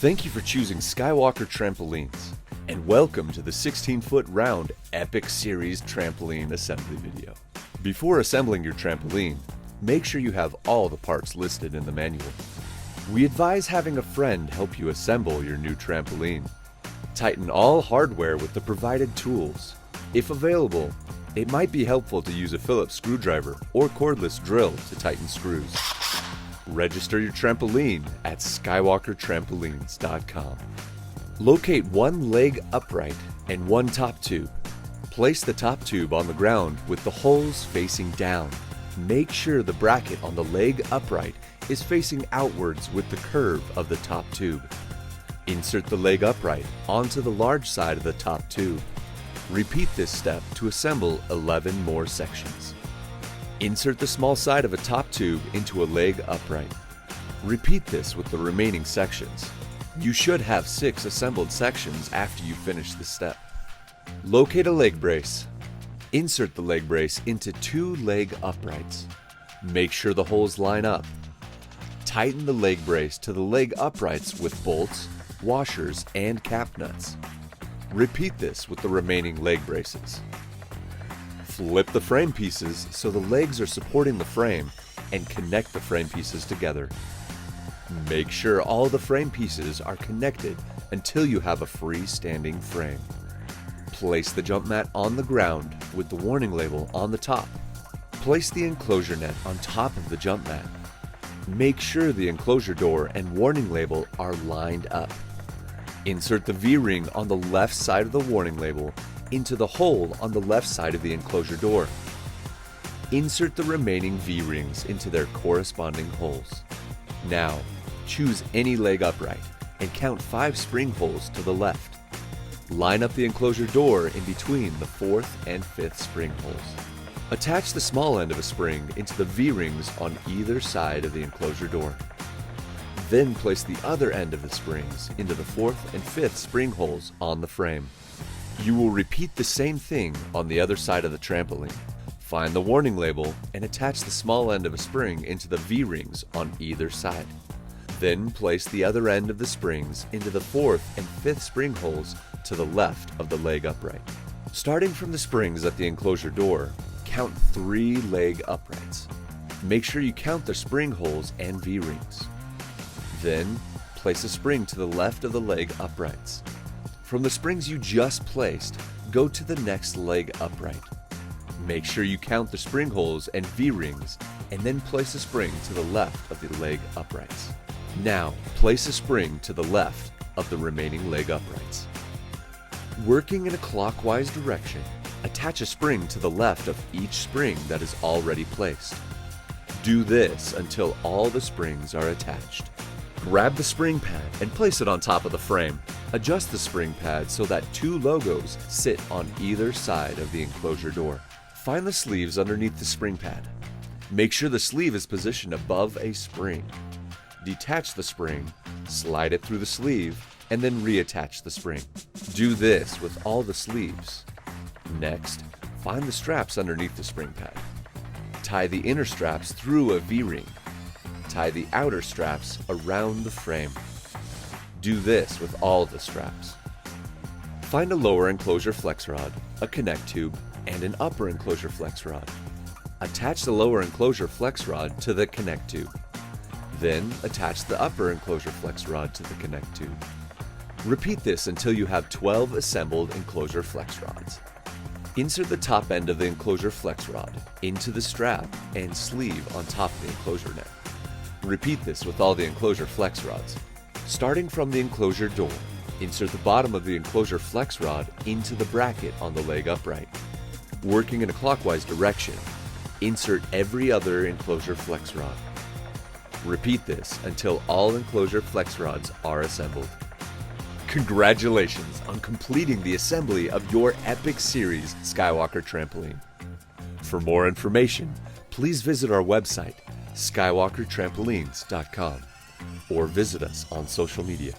Thank you for choosing Skywalker Trampolines, and welcome to the 16-foot round Epic Series trampoline assembly video. Before assembling your trampoline, make sure you have all the parts listed in the manual. We advise having a friend help you assemble your new trampoline. Tighten all hardware with the provided tools. If available, it might be helpful to use a Phillips screwdriver or cordless drill to tighten screws. Register your trampoline at skywalkertrampolines.com. Locate one leg upright and one top tube. Place the top tube on the ground with the holes facing down. Make sure the bracket on the leg upright is facing outwards with the curve of the top tube. Insert the leg upright onto the large side of the top tube. Repeat this step to assemble 11 more sections. Insert the small side of a top tube into a leg upright. Repeat this with the remaining sections. You should have 6 assembled sections after you finish the step. Locate a leg brace. Insert the leg brace into 2 leg uprights. Make sure the holes line up. Tighten the leg brace to the leg uprights with bolts, washers, and cap nuts. Repeat this with the remaining leg braces. Flip the frame pieces so the legs are supporting the frame and connect the frame pieces together. Make sure all the frame pieces are connected until you have a freestanding frame. Place the jump mat on the ground with the warning label on the top. Place the enclosure net on top of the jump mat. Make sure the enclosure door and warning label are lined up. Insert the V-ring on the left side of the warning label into the hole on the left side of the enclosure door. Insert the remaining V-rings into their corresponding holes. Now, choose any leg upright and count 5 spring holes to the left. Line up the enclosure door in between the 4th and 5th spring holes. Attach the small end of a spring into the V-rings on either side of the enclosure door. Then place the other end of the springs into the 4th and 5th spring holes on the frame. You will repeat the same thing on the other side of the trampoline. Find the warning label and attach the small end of a spring into the V-rings on either side. Then place the other end of the springs into the 4th and 5th spring holes to the left of the leg upright. Starting from the springs at the enclosure door, count 3 leg uprights. Make sure you count the spring holes and V-rings. Then, place a spring to the left of the leg uprights. From the springs you just placed, go to the next leg upright. Make sure you count the spring holes and V-rings, and then place a spring to the left of the leg uprights. Now, place a spring to the left of the remaining leg uprights. Working in a clockwise direction, attach a spring to the left of each spring that is already placed. Do this until all the springs are attached. Grab the spring pad and place it on top of the frame. Adjust the spring pad so that 2 logos sit on either side of the enclosure door. Find the sleeves underneath the spring pad. Make sure the sleeve is positioned above a spring. Detach the spring, slide it through the sleeve, and then reattach the spring. Do this with all the sleeves. Next, find the straps underneath the spring pad. Tie the inner straps through a V-ring. Tie the outer straps around the frame. Do this with all the straps. Find a lower enclosure flex rod, a connect tube, and an upper enclosure flex rod. Attach the lower enclosure flex rod to the connect tube. Then attach the upper enclosure flex rod to the connect tube. Repeat this until you have 12 assembled enclosure flex rods. Insert the top end of the enclosure flex rod into the strap and sleeve on top of the enclosure net. Repeat this with all the enclosure flex rods. Starting from the enclosure door, insert the bottom of the enclosure flex rod into the bracket on the leg upright. Working in a clockwise direction, insert every other enclosure flex rod. Repeat this until all enclosure flex rods are assembled. Congratulations on completing the assembly of your Epic Series Skywalker Trampoline. For more information, please visit our website, skywalkertrampolines.com, or visit us on social media.